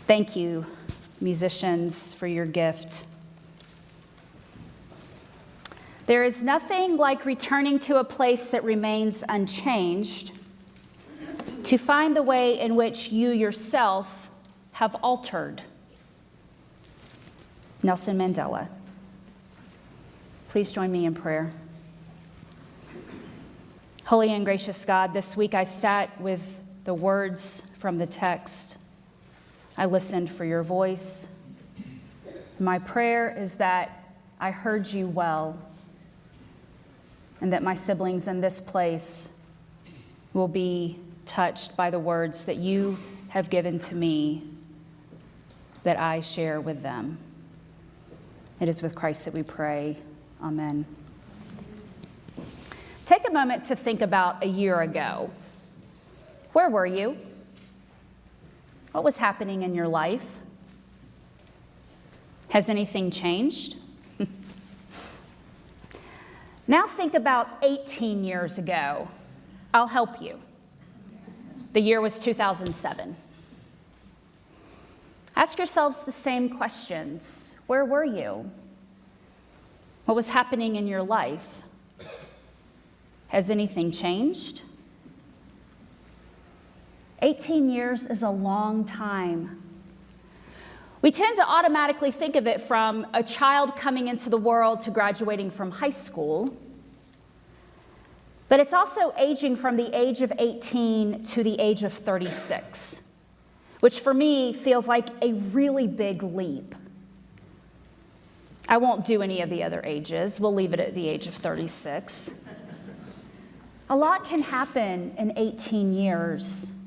Thank you, musicians, for your gift. There is nothing like returning to a place that remains unchanged to find the way in which you yourself have altered. Nelson Mandela. Please join me in prayer. Holy and gracious God, this week I sat with the words from the text. I listened for your voice. My prayer is that I heard you well, and that my siblings in this place will be touched by the words that you have given to me, that I share with them. It is with Christ that we pray. Amen. Take a moment to think about a year ago. Where were you? What was happening in your life? Has anything changed? Now think about 18 years ago. I'll help you. The year was 2007. Ask yourselves the same questions. Where were you? What was happening in your life? Has anything changed? 18 years is a long time. We tend to automatically think of it from a child coming into the world to graduating from high school. But it's also aging from the age of 18 to the age of 36, which for me feels like a really big leap. I won't do any of the other ages. We'll leave it at the age of 36. A lot can happen in 18 years.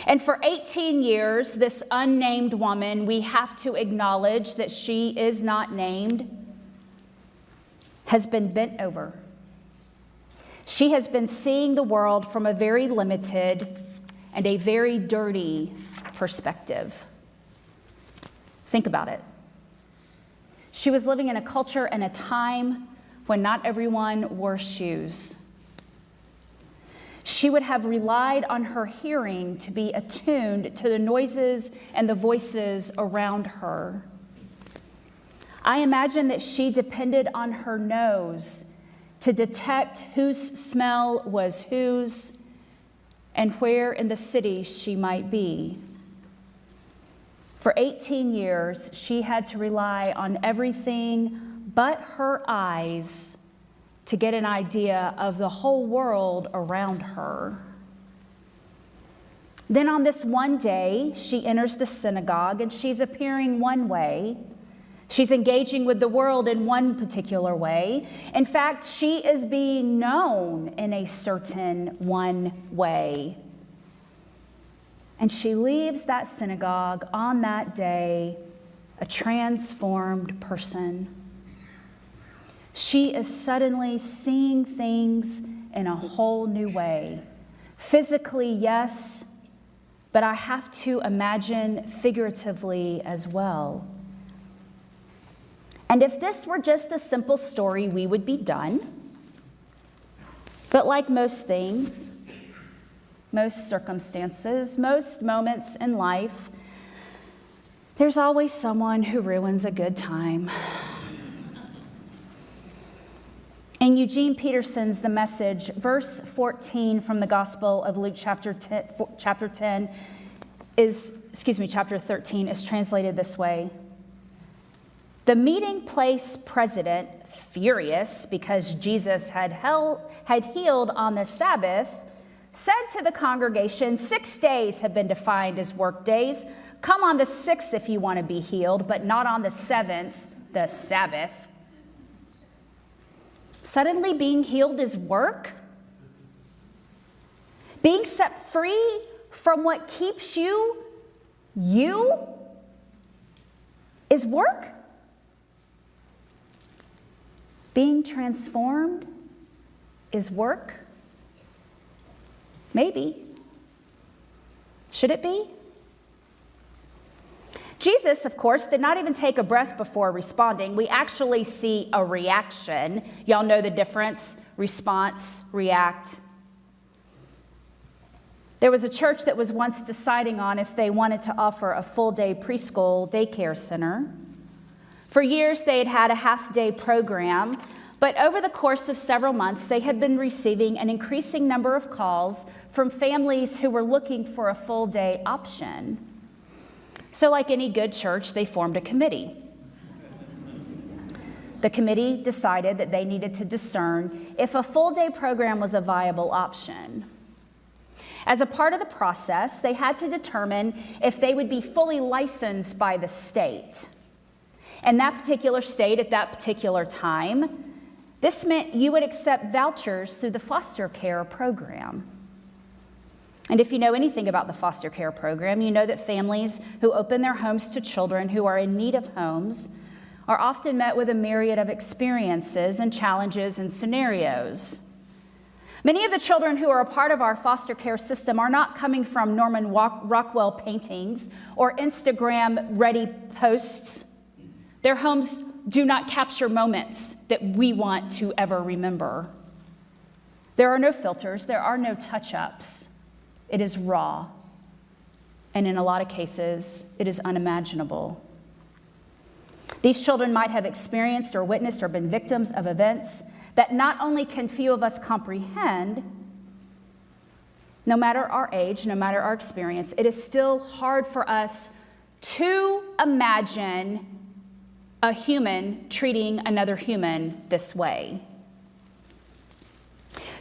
And for 18 years, this unnamed woman, we have to acknowledge that she is not named, has been bent over. She has been seeing the world from a very limited and a very dirty perspective. Think about it. She was living in a culture and a time when not everyone wore shoes. She would have relied on her hearing to be attuned to the noises and the voices around her. I imagine that she depended on her nose to detect whose smell was whose and where in the city she might be. For 18 years, she had to rely on everything but her eyes to get an idea of the whole world around her. Then on this one day, she enters the synagogue and she's appearing one way. She's engaging with the world in one particular way. In fact, she is being known in a certain one way. And she leaves that synagogue on that day a transformed person. She is suddenly seeing things in a whole new way. Physically, yes, but I have to imagine figuratively as well. And if this were just a simple story, we would be done. But like most things, most circumstances, most moments in life, there's always someone who ruins a good time. In Eugene Peterson's The Message, verse 14 from the Gospel of Luke chapter 13 is translated this way. The meeting place president, furious because Jesus had healed on the Sabbath, said to the congregation, 6 days have been defined as work days. Come on the 6th if you want to be healed, but not on the 7th, the Sabbath. Suddenly being healed is work? Being set free from what keeps you is work? Being transformed is work? Maybe. Should it be? Jesus, of course, did not even take a breath before responding. We actually see a reaction. Y'all know the difference? Response, react. There was a church that was once deciding on if they wanted to offer a full-day preschool daycare center. For years, they had had a half-day program, but over the course of several months, they had been receiving an increasing number of calls from families who were looking for a full-day option. So like any good church, they formed a committee. The committee decided that they needed to discern if a full-day program was a viable option. As a part of the process, they had to determine if they would be fully licensed by the state. In that particular state at that particular time, this meant you would accept vouchers through the foster care program. And if you know anything about the foster care program, you know that families who open their homes to children who are in need of homes are often met with a myriad of experiences and challenges and scenarios. Many of the children who are a part of our foster care system are not coming from Norman Rockwell paintings or Instagram-ready posts. Their homes do not capture moments that we want to ever remember. There are no filters. There are no touch-ups. It is raw. And in a lot of cases, it is unimaginable. These children might have experienced or witnessed or been victims of events that not only can few of us comprehend, no matter our age, no matter our experience, it is still hard for us to imagine a human treating another human this way.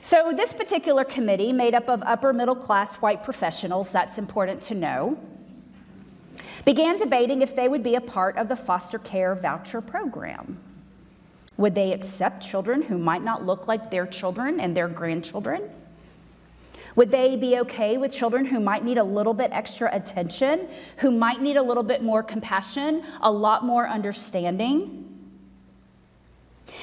So this particular committee, made up of upper middle class white professionals, that's important to know, began debating if they would be a part of the foster care voucher program. Would they accept children who might not look like their children and their grandchildren? Would they be okay with children who might need a little bit extra attention, who might need a little bit more compassion, a lot more understanding?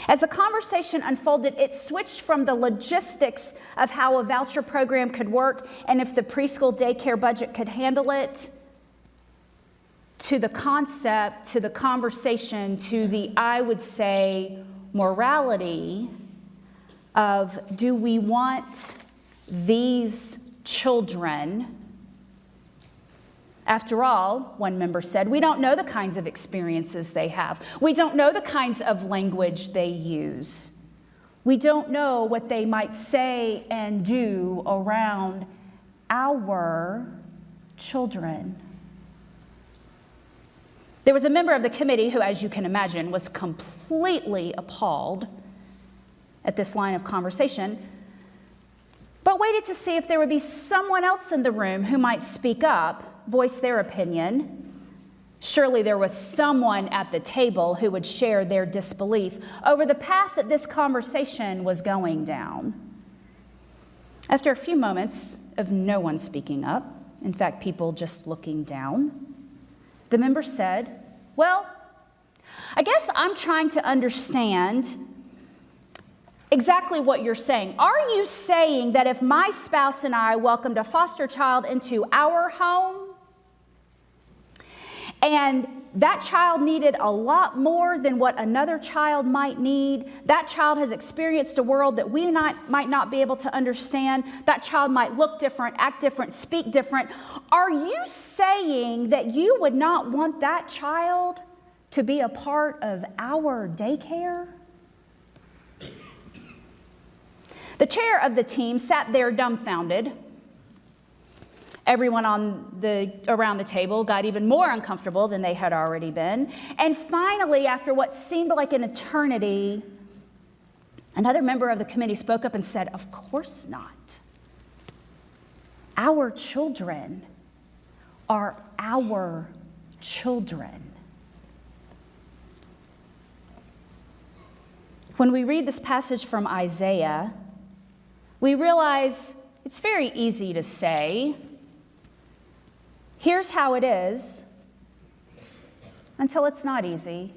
As the conversation unfolded, it switched from the logistics of how a voucher program could work and if the preschool daycare budget could handle it, to the concept, to the conversation, to the, I would say, morality of, do we want these children? After all, one member said, we don't know the kinds of experiences they have. We don't know the kinds of language they use. We don't know what they might say and do around our children. There was a member of the committee who, as you can imagine, was completely appalled at this line of conversation, but waited to see if there would be someone else in the room who might speak up, voice their opinion. Surely there was someone at the table who would share their disbelief over the path that this conversation was going down. After a few moments of no one speaking up, in fact, people just looking down, the member said, well, I guess I'm trying to understand exactly what you're saying. Are you saying that if my spouse and I welcomed a foster child into our home and that child needed a lot more than what another child might need, that child has experienced a world that we might not be able to understand, that child might look different, act different, speak different, are you saying that you would not want that child to be a part of our daycare? The chair of the team sat there dumbfounded. Everyone around the table got even more uncomfortable than they had already been. And finally, after what seemed like an eternity, another member of the committee spoke up and said, of course not. Our children are our children. When we read this passage from Isaiah, we realize it's very easy to say, here's how it is, until it's not easy.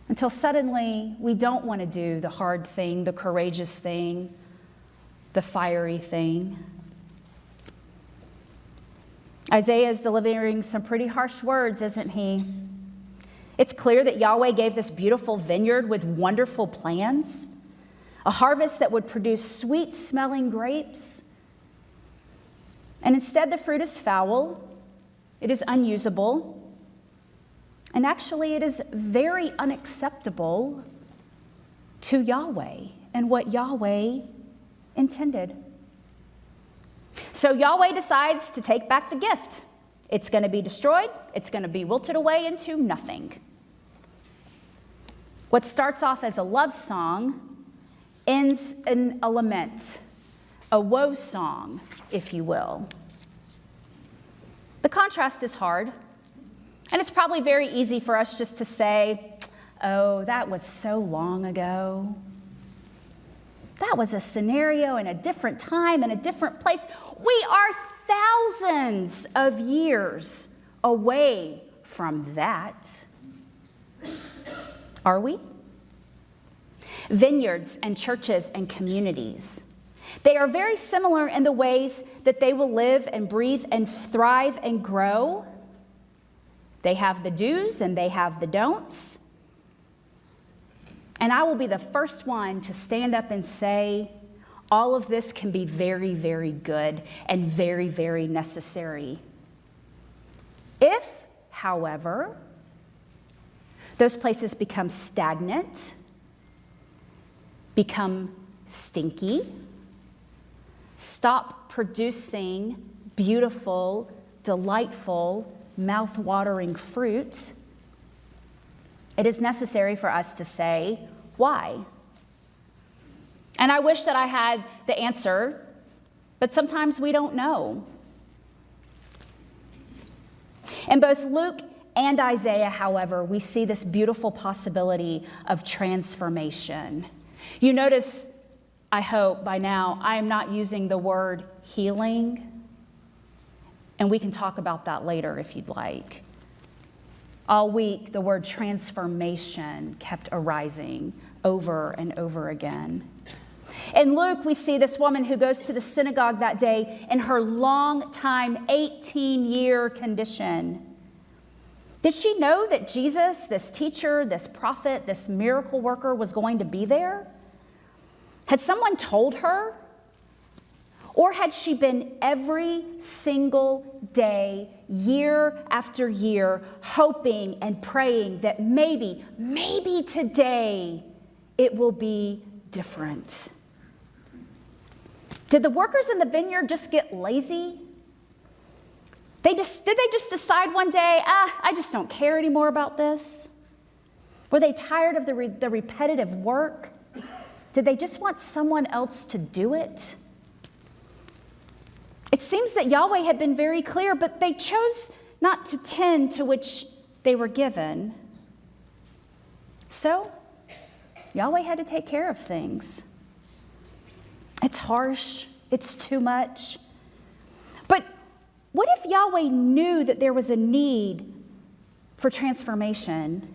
Until suddenly we don't want to do the hard thing, the courageous thing, the fiery thing. Isaiah is delivering some pretty harsh words, isn't he? It's clear that Yahweh gave this beautiful vineyard with wonderful plans, a harvest that would produce sweet-smelling grapes. And instead, the fruit is foul, it is unusable, and actually it is very unacceptable to Yahweh and what Yahweh intended. So Yahweh decides to take back the gift. It's going to be destroyed. It's going to be wilted away into nothing. What starts off as a love song ends in a lament, a woe song, if you will. The contrast is hard, and it's probably very easy for us just to say, oh, that was so long ago. That was a scenario in a different time, in a different place. We are thousands of years away from that. Are we? Vineyards and churches and communities, they are very similar in the ways that they will live and breathe and thrive and grow. They have the do's and they have the don'ts. And I will be the first one to stand up and say, all of this can be very, very good and very, very necessary. If, however, those places become stagnant, become stinky, stop producing beautiful, delightful, mouth-watering fruit, it is necessary for us to say, why? And I wish that I had the answer, but sometimes we don't know. In both Luke and Isaiah, however, we see this beautiful possibility of transformation. You notice, I hope by now, I am not using the word healing, and we can talk about that later if you'd like. All week, the word transformation kept arising over and over again. In Luke, we see this woman who goes to the synagogue that day in her long-time, 18-year condition. Did she know that Jesus, this teacher, this prophet, this miracle worker was going to be there? Had someone told her? Or had she been every single day, year after year, hoping and praying that maybe today it will be different? Did the workers in the vineyard just get lazy? Did they just decide one day, I just don't care anymore about this? Were they tired of the repetitive work? Did they just want someone else to do it? It seems that Yahweh had been very clear, but they chose not to tend to which they were given. So, Yahweh had to take care of things. It's harsh. It's too much. But what if Yahweh knew that there was a need for transformation?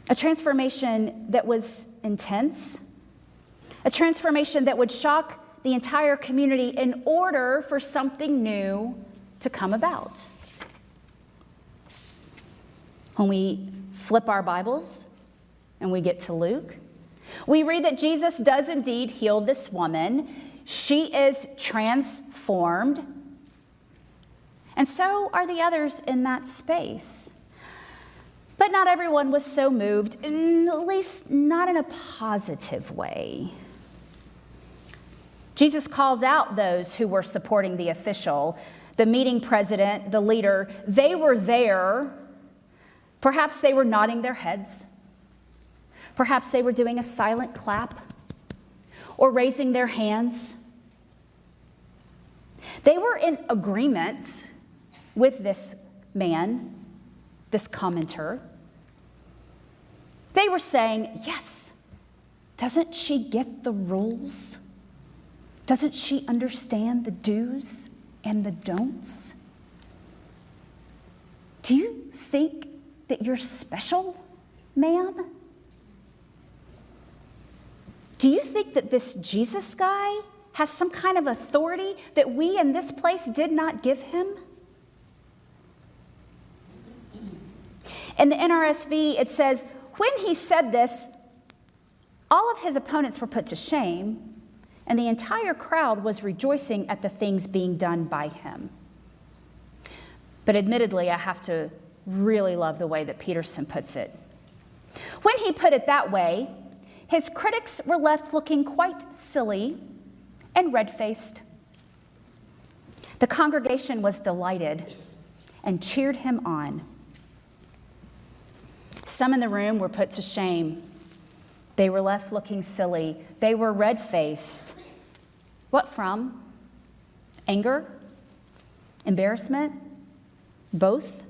A transformation that was intense. A transformation that would shock the entire community in order for something new to come about. When we flip our Bibles and we get to Luke, we read that Jesus does indeed heal this woman. She is transformed, and so are the others in that space. But not everyone was so moved, at least not in a positive way. Jesus calls out those who were supporting the official, the meeting president, the leader. They were there. Perhaps they were nodding their heads. Perhaps they were doing a silent clap or raising their hands. They were in agreement with this man, this commenter. They were saying, yes, doesn't she get the rules? Doesn't she understand the do's and the don'ts? Do you think that you're special, ma'am? Do you think that this Jesus guy has some kind of authority that we in this place did not give him? In the NRSV, it says, when he said this, all of his opponents were put to shame, and the entire crowd was rejoicing at the things being done by him. But admittedly, I have to really love the way that Peterson puts it. When he put it that way, his critics were left looking quite silly and red-faced. The congregation was delighted and cheered him on. Some in the room were put to shame. They were left looking silly. They were red-faced. What from? Anger? Embarrassment? Both?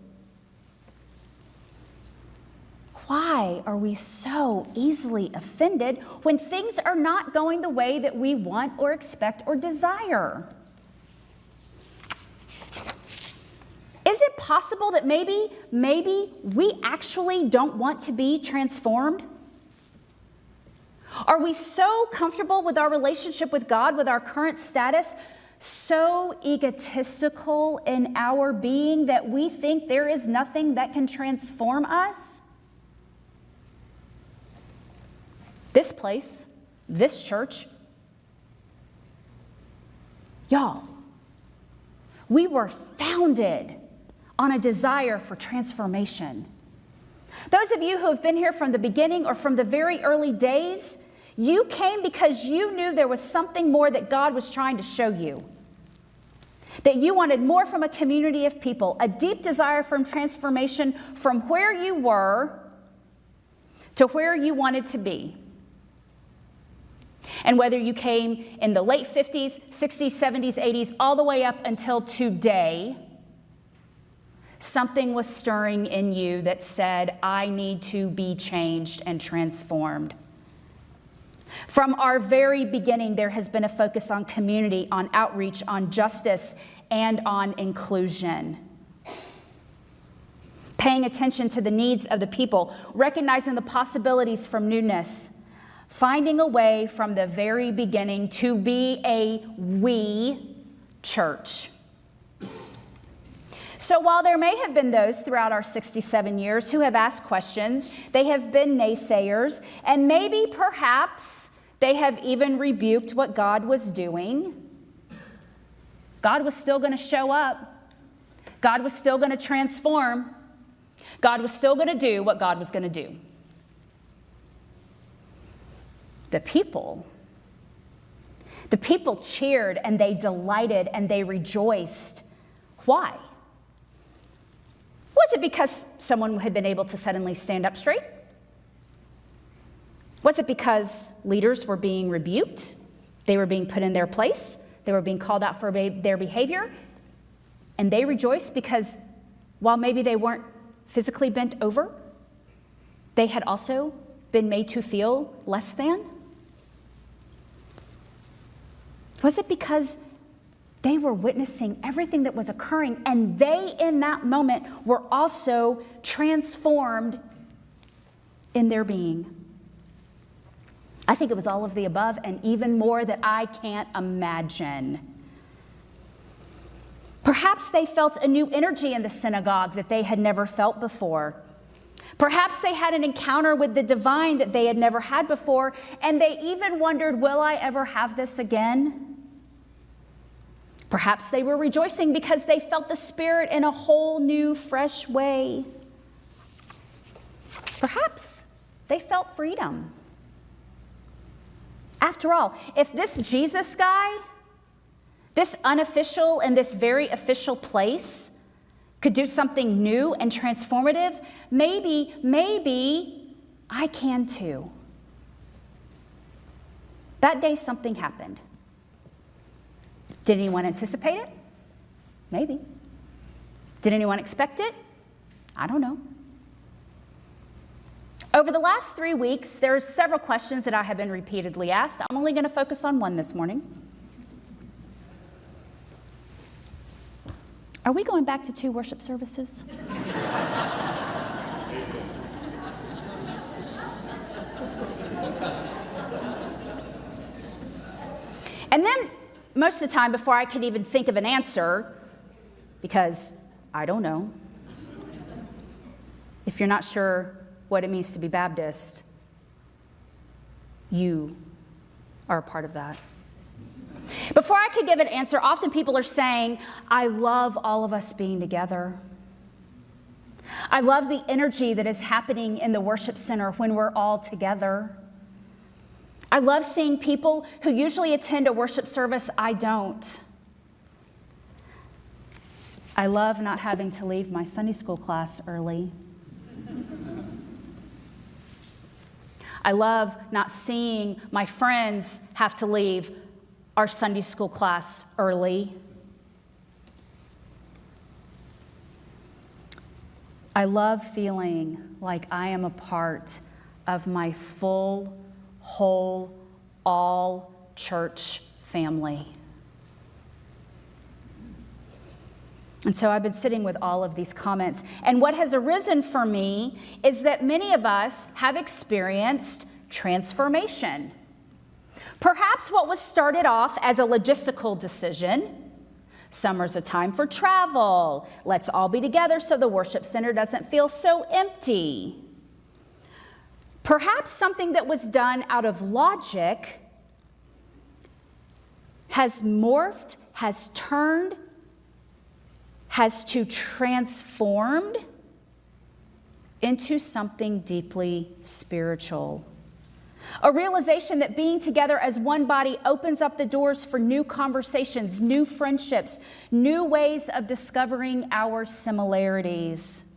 Why are we so easily offended when things are not going the way that we want or expect or desire? Is it possible that maybe we actually don't want to be transformed? Are we so comfortable with our relationship with God, with our current status, so egotistical in our being that we think there is nothing that can transform us? This place, this church, y'all, we were founded on a desire for transformation. Those of you who have been here from the beginning or from the very early days, you came because you knew there was something more that God was trying to show you. That you wanted more from a community of people, a deep desire for transformation from where you were to where you wanted to be. And whether you came in the late 50s, 60s, 70s, 80s, all the way up until today, something was stirring in you that said, I need to be changed and transformed. From our very beginning, there has been a focus on community, on outreach, on justice, and on inclusion. Paying attention to the needs of the people, recognizing the possibilities from newness, finding a way from the very beginning to be a we church. So while there may have been those throughout our 67 years who have asked questions, they have been naysayers, and maybe perhaps they have even rebuked what God was doing, God was still going to show up. God was still going to transform. God was still going to do what God was going to do. The people cheered and they delighted and they rejoiced. Why? Was it because someone had been able to suddenly stand up straight? Was it because leaders were being rebuked? They were being put in their place? They were being called out for their behavior? And they rejoiced because while maybe they weren't physically bent over, they had also been made to feel less than? Was it because they were witnessing everything that was occurring and they, in that moment, were also transformed in their being? I think it was all of the above and even more that I can't imagine. Perhaps they felt a new energy in the synagogue that they had never felt before. Perhaps they had an encounter with the divine that they had never had before, and they even wondered, will I ever have this again? Perhaps they were rejoicing because they felt the Spirit in a whole new, fresh way. Perhaps they felt freedom. After all, if this Jesus guy, this unofficial and this very official place could do something new and transformative, maybe I can too. That day something happened. Did anyone anticipate it? Maybe. Did anyone expect it? I don't know. Over the last 3 weeks, there are several questions that I have been repeatedly asked. I'm only going to focus on one this morning. Are we going back to 2 worship services? And then, most of the time, before I could even think of an answer, because I don't know, if you're not sure what it means to be Baptist, you are a part of that. Before I could give an answer, often people are saying, I love all of us being together. I love the energy that is happening in the worship center when we're all together. I love seeing people who usually attend a worship service I don't. I love not having to leave my Sunday school class early. I love not seeing my friends have to leave our Sunday school class early. I love feeling like I am a part of my full, whole, all church family. And so I've been sitting with all of these comments. And what has arisen for me is that many of us have experienced transformation. Perhaps what was started off as a logistical decision, summer's a time for travel, let's all be together so the worship center doesn't feel so empty. Perhaps something that was done out of logic has morphed, has turned, has to transformed into something deeply spiritual. A realization that being together as one body opens up the doors for new conversations, new friendships, new ways of discovering our similarities.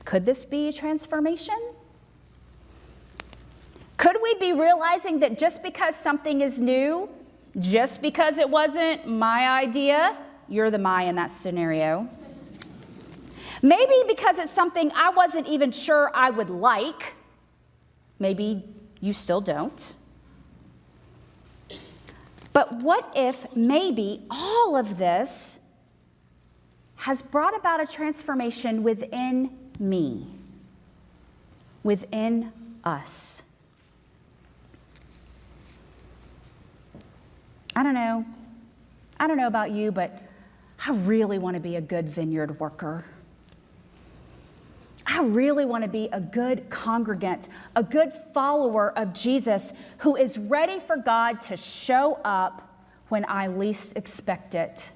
Could this be a transformation? Could we be realizing that just because something is new, just because it wasn't my idea, you're the my in that scenario, maybe because it's something I wasn't even sure I would like, maybe you still don't. But what if maybe all of this has brought about a transformation within me, within us? I don't know about you, but I really want to be a good vineyard worker. I really want to be a good congregant, a good follower of Jesus who is ready for God to show up when I least expect it.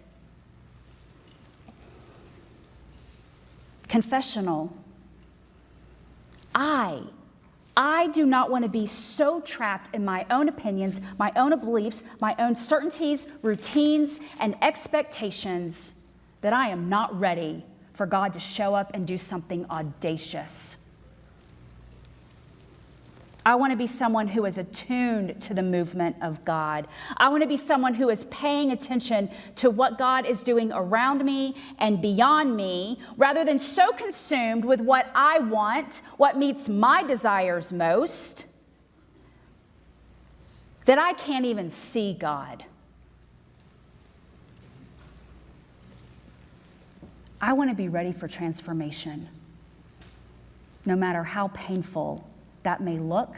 Confessional. I do not want to be so trapped in my own opinions, my own beliefs, my own certainties, routines, and expectations that I am not ready for God to show up and do something audacious. I want to be someone who is attuned to the movement of God. I want to be someone who is paying attention to what God is doing around me and beyond me, rather than so consumed with what I want, what meets my desires most, that I can't even see God. I want to be ready for transformation, no matter how painful that may look,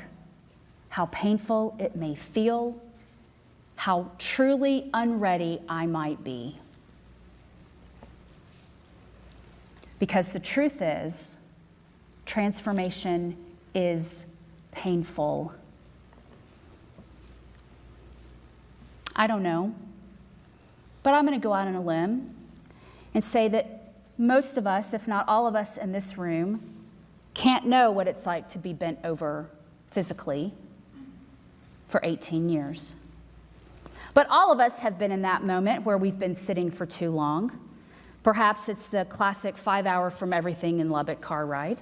how painful it may feel, how truly unready I might be. Because the truth is, transformation is painful. I don't know, but I'm going to go out on a limb and say that most of us, if not all of us in this room, can't know what it's like to be bent over physically for 18 years. But all of us have been in that moment where we've been sitting for too long. Perhaps it's the classic 5-hour from everything in Lubbock car ride.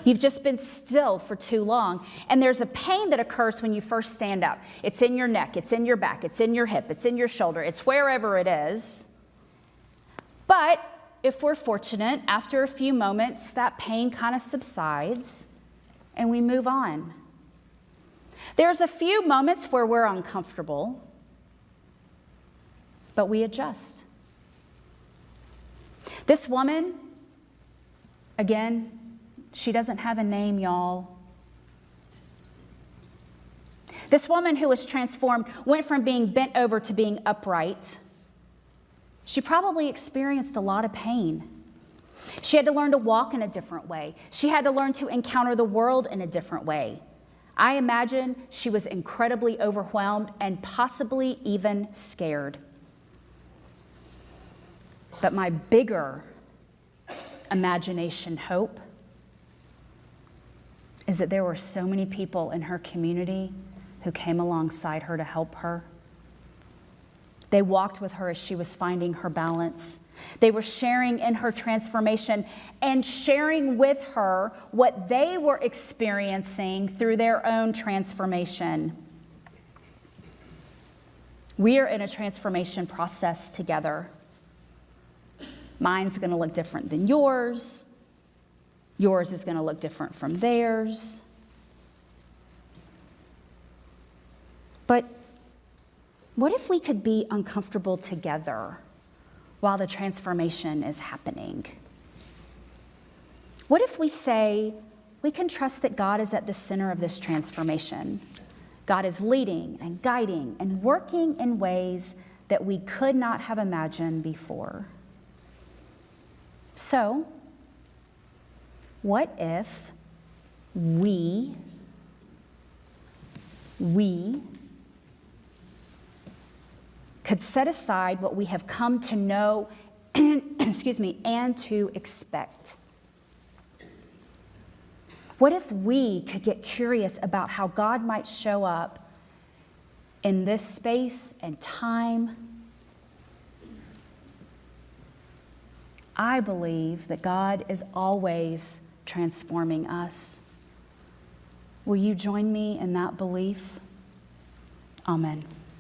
You've just been still for too long, and there's a pain that occurs when you first stand up. It's in your neck, it's in your back, it's in your hip, it's in your shoulder, it's wherever it is. But if we're fortunate, after a few moments, that pain kind of subsides and we move on. There's a few moments where we're uncomfortable, but we adjust. This woman, again, she doesn't have a name, y'all. This woman who was transformed went from being bent over to being upright. She probably experienced a lot of pain. She had to learn to walk in a different way. She had to learn to encounter the world in a different way. I imagine she was incredibly overwhelmed and possibly even scared. But my bigger imagination hope is that there were so many people in her community who came alongside her to help her. They walked with her as she was finding her balance. They were sharing in her transformation and sharing with her what they were experiencing through their own transformation. We are in a transformation process together. Mine's going to look different than yours. Yours is going to look different from theirs. But what if we could be uncomfortable together while the transformation is happening? What if we say, we can trust that God is at the center of this transformation? God is leading and guiding and working in ways that we could not have imagined before. So, what if we could set aside what we have come to know and to expect? What if we could get curious about how God might show up in this space and time? I believe that God is always transforming us. Will you join me in that belief? Amen.